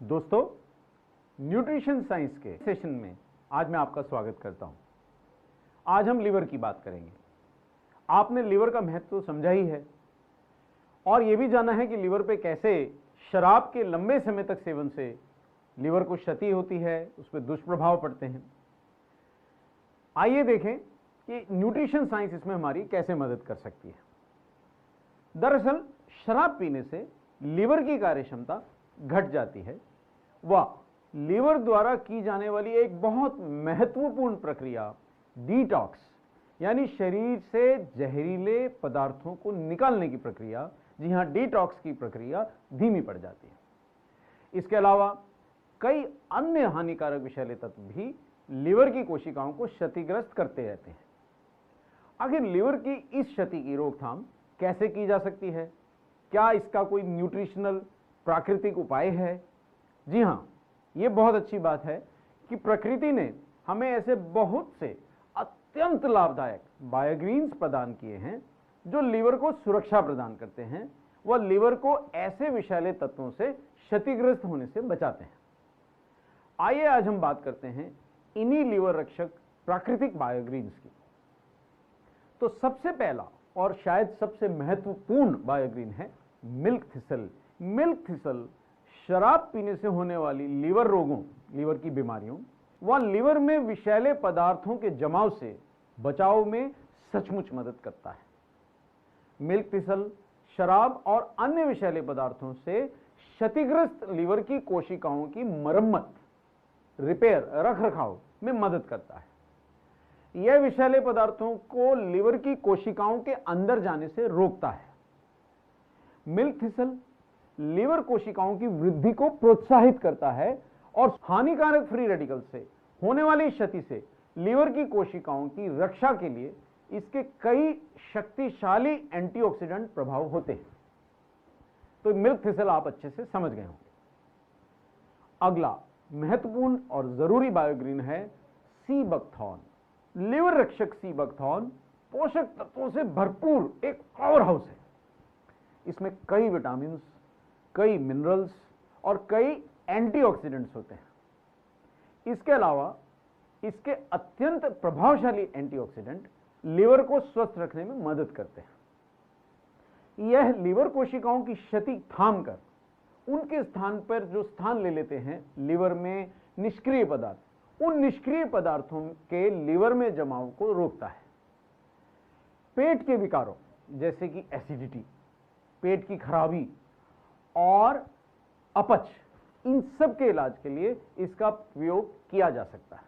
दोस्तों, nutrition science के session में आज मैं आपका स्वागत करता हूं। आज हम लिवर की बात करेंगे। आपने लिवर का महत्व तो समझा ही है और यह भी जाना है कि लिवर पे कैसे शराब के लंबे समय तक सेवन से लिवर को क्षति होती है, उस पर दुष्प्रभाव पड़ते हैं। आइए देखें कि न्यूट्रिशन साइंस इसमें हमारी कैसे मदद कर सकती है। दरअसल शराब पीने से लिवर की कार्यक्षमता घट जाती है। वह लिवर द्वारा की जाने वाली एक बहुत महत्वपूर्ण प्रक्रिया डिटॉक्स यानी शरीर से जहरीले पदार्थों को निकालने की प्रक्रिया, जी हां, डिटॉक्स की प्रक्रिया धीमी पड़ जाती है। इसके अलावा कई अन्य हानिकारक विषैले तत्व भी लिवर की कोशिकाओं को क्षतिग्रस्त करते रहते हैं। आखिर लिवर की इस क्षति की रोकथाम कैसे की जा सकती है? क्या इसका कोई न्यूट्रिशनल प्राकृतिक उपाय है? जी हां, यह बहुत अच्छी बात है कि प्रकृति ने हमें ऐसे बहुत से अत्यंत लाभदायक बायोग्रीन्स प्रदान किए हैं जो लिवर को सुरक्षा प्रदान करते हैं, वह लिवर को ऐसे विषैले तत्वों से क्षतिग्रस्त होने से बचाते हैं। आइए आज हम बात करते हैं इन्हीं लिवर रक्षक प्राकृतिक बायोग्रीन्स की। तो सबसे पहला और शायद सबसे महत्वपूर्ण बायोग्रीन है मिल्क थिसल। मिल्क थिसल शराब पीने से होने वाली लिवर रोगों, लिवर की बीमारियों व लिवर में विषैले पदार्थों के जमाव से बचाव में सचमुच मदद करता है। मिल्क थिसल शराब और अन्य विषैले पदार्थों से क्षतिग्रस्त लिवर की कोशिकाओं की मरम्मत, रिपेयर, रखरखाव में मदद करता है। यह विषैले पदार्थों को लिवर की कोशिकाओं के अंदर जाने से रोकता है। मिल्क थिसल लिवर कोशिकाओं की वृद्धि को प्रोत्साहित करता है और हानिकारक फ्री रेडिकल से होने वाली क्षति से लिवर की कोशिकाओं की रक्षा के लिए इसके कई शक्तिशाली एंटीऑक्सीडेंट प्रभाव होते हैं। तो मिल्क थिसल आप अच्छे से समझ गए होंगे। अगला महत्वपूर्ण और जरूरी बायोग्रीन है सी बकथॉर्न। लिवर रक्षक सी बकथॉर्न पोषक तत्वों से भरपूर एक पावर हाउस है। इसमें कई विटामिन, कई मिनरल्स और कई एंटीऑक्सीडेंट्स होते हैं। इसके अलावा इसके अत्यंत प्रभावशाली एंटीऑक्सीडेंट लिवर को स्वस्थ रखने में मदद करते हैं। यह लिवर कोशिकाओं की क्षति थामकर उनके स्थान पर जो स्थान ले लेते हैं लिवर में निष्क्रिय पदार्थ, उन निष्क्रिय पदार्थों के लिवर में जमाव को रोकता है। पेट के विकारों जैसे कि एसिडिटी, पेट की खराबी और अपच, इन सब के इलाज के लिए इसका प्रयोग किया जा सकता है।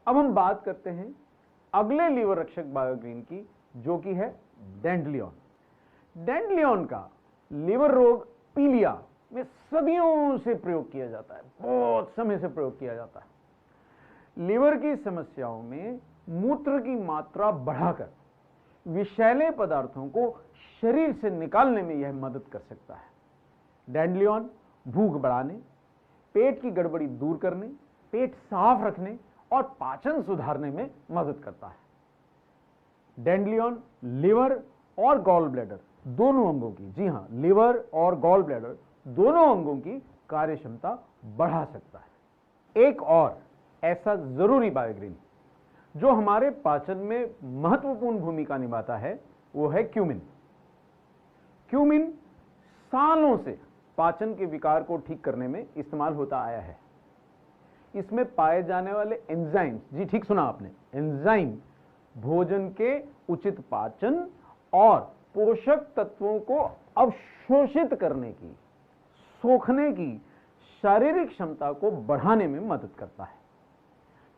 अब हम बात करते हैं अगले लिवर रक्षक बायोग्रीन की, जो कि है डेंड्लियन। डेंड्लियन का लिवर रोग पीलिया में सदियों से प्रयोग किया जाता है, बहुत समय से प्रयोग किया जाता है। लिवर की समस्याओं में मूत्र की मात्रा बढ़ाकर विषैले पदार्थों को शरीर से निकालने में यह मदद कर सकता है। डेंड्लियन भूख बढ़ाने, पेट की गड़बड़ी दूर करने, पेट साफ रखने और पाचन सुधारने में मदद करता है। डेंड्लियन लिवर और गॉल ब्लैडर दोनों अंगों की, जी हां, लिवर और गॉल ब्लैडर दोनों अंगों की कार्यक्षमता बढ़ा सकता है। एक और ऐसा जरूरी बायोग्रीन जो हमारे पाचन में महत्वपूर्ण भूमिका निभाता है वो है क्यूमिन। क्यूमिन सालों से पाचन के विकार को ठीक करने में इस्तेमाल होता आया है। इसमें पाए जाने वाले एंजाइम, जी ठीक सुना आपने, एंजाइम भोजन के उचित पाचन और पोषक तत्वों को अवशोषित करने की, सोखने की शारीरिक क्षमता को बढ़ाने में मदद करता है।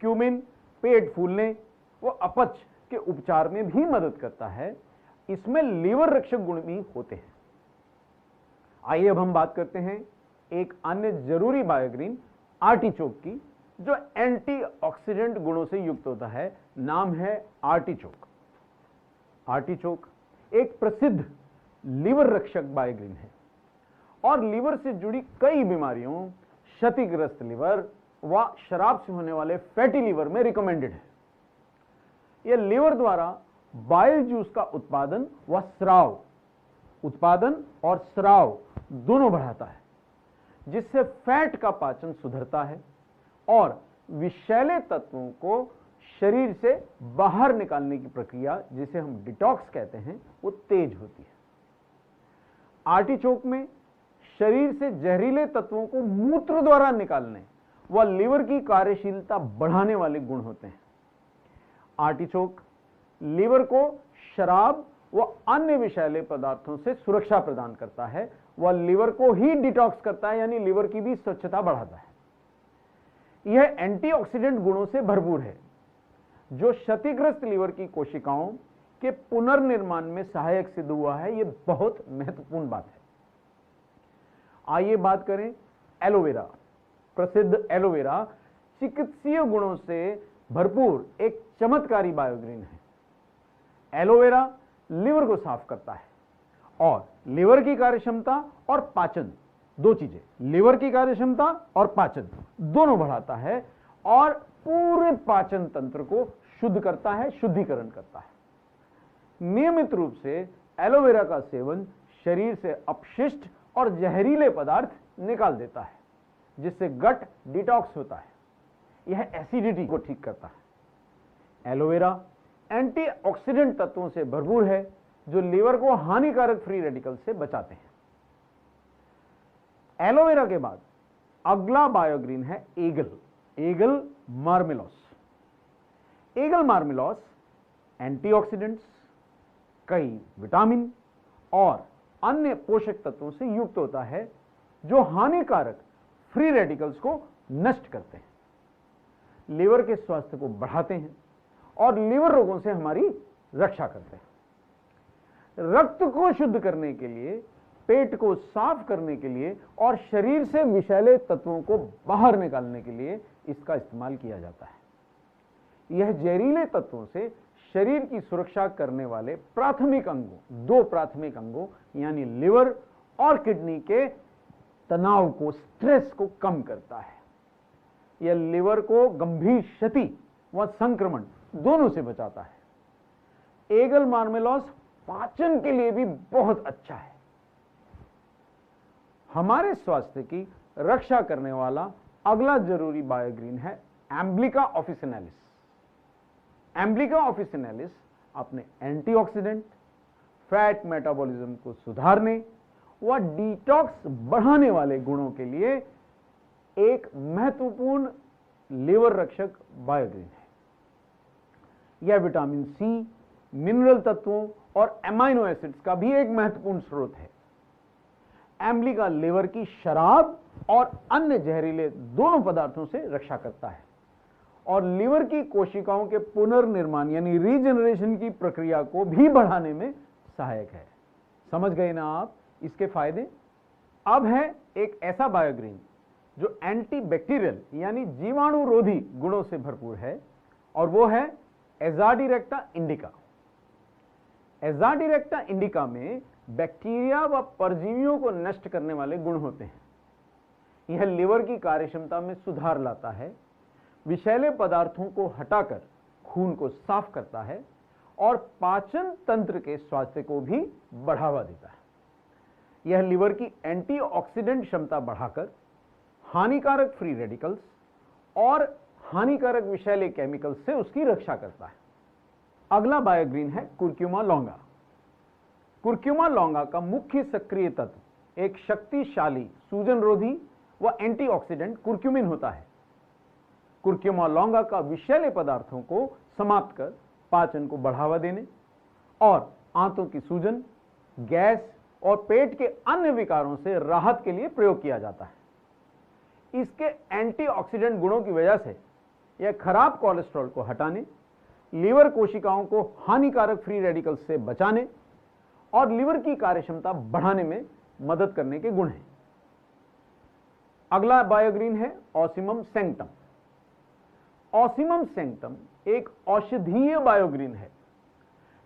क्यूमिन पेट फूलने व अपच के उपचार में भी मदद करता है। इसमें लिवर रक्षक गुण भी होते हैं। आइए अब हम बात करते हैं एक अन्य जरूरी बायोग्रीन आर्टिचोक की, जो एंटीऑक्सीडेंट गुणों से युक्त होता है। नाम है आर्टिचोक। आर्टिचोक एक प्रसिद्ध लिवर रक्षक बायोग्रीन है और लिवर से जुड़ी कई बीमारियों, क्षतिग्रस्त लिवर व शराब से होने वाले फैटी लिवर में रिकमेंडेड है। यह लिवर द्वारा बाइल जूस का उत्पादन व स्राव, उत्पादन और स्राव दोनों बढ़ाता है। जिससे फैट का पाचन सुधरता है और विषैले तत्वों को शरीर से बाहर निकालने की प्रक्रिया, जिसे हम डिटॉक्स कहते हैं, वो तेज होती है। आर्टिचोक में शरीर से जहरीले तत्वों को मूत्र द्वारा निकालने व लीवर की कार्यशीलता बढ़ाने वाले गुण होते हैं। आर्टिचोक लीवर को शराब व अन्य विषैले पदार्थों से सुरक्षा प्रदान करता है व लीवर को ही डिटॉक्स करता है, यानी लीवर की भी स्वच्छता बढ़ाता है। यह एंटीऑक्सीडेंट गुणों से भरपूर है जो क्षतिग्रस्त लीवर की कोशिकाओं के पुनर्निर्माण में सहायक सिद्ध हुआ है। यह बहुत महत्वपूर्ण बात है। आइए बात करें एलोवेरा। प्रसिद्ध एलोवेरा चिकित्सीय गुणों से भरपूर एक चमत्कारी बायोग्रीन है। एलोवेरा लिवर को साफ करता है और लिवर की कार्यक्षमता और पाचन, दो चीजें, लिवर की कार्यक्षमता और पाचन दोनों बढ़ाता है और पूरे पाचन तंत्र को शुद्ध करता है, शुद्धिकरण करता है। नियमित रूप से एलोवेरा का सेवन शरीर से अपशिष्ट और जहरीले पदार्थ निकाल देता है, जिससे गट डिटॉक्स होता है। यह एसिडिटी को ठीक करता है। एलोवेरा एंटीऑक्सीडेंट तत्वों से भरपूर है जो लीवर को हानिकारक फ्री रेडिकल से बचाते हैं। एलोवेरा के बाद अगला बायोग्रीन है एगल, एगल मार्मेलोस। एगल मार्मेलोस एंटीऑक्सीडेंट्स, कई विटामिन और अन्य पोषक तत्वों से युक्त होता है जो हानिकारक फ्री रेडिकल्स को नष्ट करते हैं, लीवर के स्वास्थ्य को बढ़ाते हैं और लीवर रोगों से हमारी रक्षा करते हैं। रक्त को शुद्ध करने के लिए, पेट को साफ करने के लिए और शरीर से विषैले तत्वों को बाहर निकालने के लिए इसका इस्तेमाल किया जाता है। यह जहरीले तत्वों से शरीर की सुरक्षा करने वाले प्राथमिक अंगों, दो प्राथमिक अंगों यानी लिवर और किडनी के तनाव को, स्ट्रेस को कम करता है। यह लिवर को गंभीर क्षति व संक्रमण दोनों से बचाता है। एगल मार्मेलोस पाचन के लिए भी बहुत अच्छा है। हमारे स्वास्थ्य की रक्षा करने वाला अगला जरूरी बायोग्रीन है एम्ब्लिका ऑफिसिनालिस। एम्ब्लिका ऑफिसिनालिस अपने एंटीऑक्सीडेंट, फैट मेटाबॉलिज्म को सुधारने व डिटॉक्स बढ़ाने वाले गुणों के लिए एक महत्वपूर्ण लीवर रक्षक बायोग्रीन है। यह विटामिन सी, मिनरल तत्वों और एमाइनो एसिड्स का भी एक महत्वपूर्ण स्रोत है। एम्ब्लिका लिवर की शराब और अन्य जहरीले दोनों पदार्थों से रक्षा करता है और लिवर की कोशिकाओं के पुनर्निर्माण यानी रीजनरेशन की प्रक्रिया को भी बढ़ाने में सहायक है। समझ गए ना आप इसके फायदे? अब है एक ऐसा बायोग्रीन जो एंटीबैक्टीरियल यानी जीवाणुरोधी गुणों से भरपूर है और वो है एजाडिरेक्टा इंडिका। एजाडिरेक्टा इंडिका में बैक्टीरिया व परजीवियों को नष्ट करने वाले गुण होते हैं। यह लिवर की कार्यक्षमता में सुधार लाता है, विषैले पदार्थों को हटाकर खून को साफ करता है और पाचन तंत्र के स्वास्थ्य को भी बढ़ावा देता है। यह लिवर की एंटीऑक्सीडेंट क्षमता बढ़ाकर हानिकारक फ्री रेडिकल्स और हानिकारक विषैले केमिकल्स से उसकी रक्षा करता है। अगला बायोग्रीन है कुर्क्यूमा लॉन्गा। कुर्क्यूमा लॉन्गा का मुख्य सक्रिय तत्व एक शक्तिशाली सूजनरोधी व एंटीऑक्सीडेंट कुर्क्यूमिन होता है। कुर्क्यूमा लॉन्गा का विषैले पदार्थों को समाप्त कर पाचन को बढ़ावा देने और आंतों की सूजन, गैस और पेट के अन्य विकारों से राहत के लिए प्रयोग किया जाता है। इसके एंटीऑक्सीडेंट गुणों की वजह से यह खराब कोलेस्ट्रॉल को हटाने, लीवर कोशिकाओं को हानिकारक फ्री रेडिकल्स से बचाने और लीवर की कार्यक्षमता बढ़ाने में मदद करने के गुण हैं। अगला बायोग्रीन है ऑसिमम सैंक्टम। ऑसिमम सैंक्टम एक औषधीय बायोग्रीन है।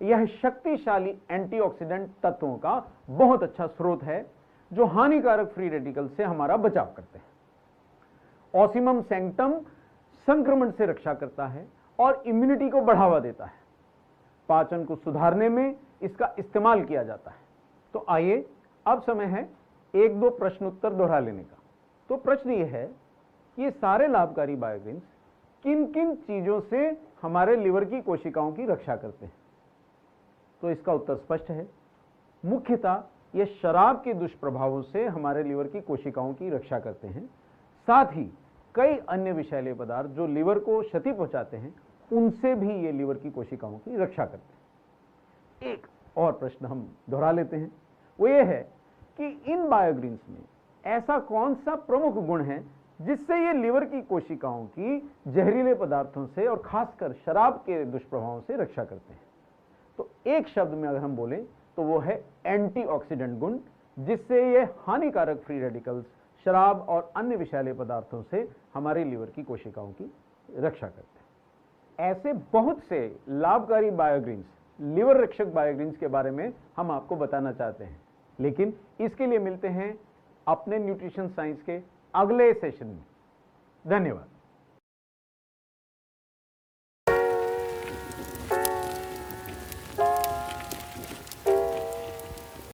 यह शक्तिशाली एंटीऑक्सीडेंट तत्वों का बहुत अच्छा स्रोत है जो हानिकारक फ्री रेडिकल से हमारा बचाव करते हैं। ऑसिमम सैंक्टम संक्रमण से रक्षा करता है और इम्यूनिटी को बढ़ावा देता है। पाचन को सुधारने में इसका इस्तेमाल किया जाता है। तो आइए अब समय है एक दो प्रश्न उत्तर दोहरा लेने का। तो प्रश्न ये है कि ये सारे लाभकारी बायोग्रीन्स किन किन चीजों से हमारे लिवर की कोशिकाओं की रक्षा करते हैं? तो इसका उत्तर स्पष्ट है। मुख्यतः ये शराब के दुष्प्रभावों से हमारे लिवर की कोशिकाओं की रक्षा करते हैं। साथ ही कई अन्य विषैले पदार्थ जो लिवर को क्षति पहुंचाते हैं, उनसे भी ये लिवर की कोशिकाओं की रक्षा करते हैं। एक और प्रश्न हम दोहरा लेते हैं, वो ये है कि इन बायोग्रीन्स में ऐसा कौन सा प्रमुख गुण है जिससे ये लिवर की कोशिकाओं की जहरीले पदार्थों से और खासकर शराब के दुष्प्रभावों से रक्षा करते हैं? तो एक शब्द में अगर हम बोलें तो वो है एंटीऑक्सीडेंट गुण, जिससे ये हानिकारक फ्री रेडिकल्स, शराब और अन्य विषैले पदार्थों से हमारे लिवर की कोशिकाओं की रक्षा करते हैं। ऐसे बहुत से लाभकारी बायोग्रीन्स, लिवर रक्षक बायोग्रीन्स के बारे में हम आपको बताना चाहते हैं, लेकिन इसके लिए मिलते हैं अपने न्यूट्रिशन साइंस के अगले सेशन में। धन्यवाद।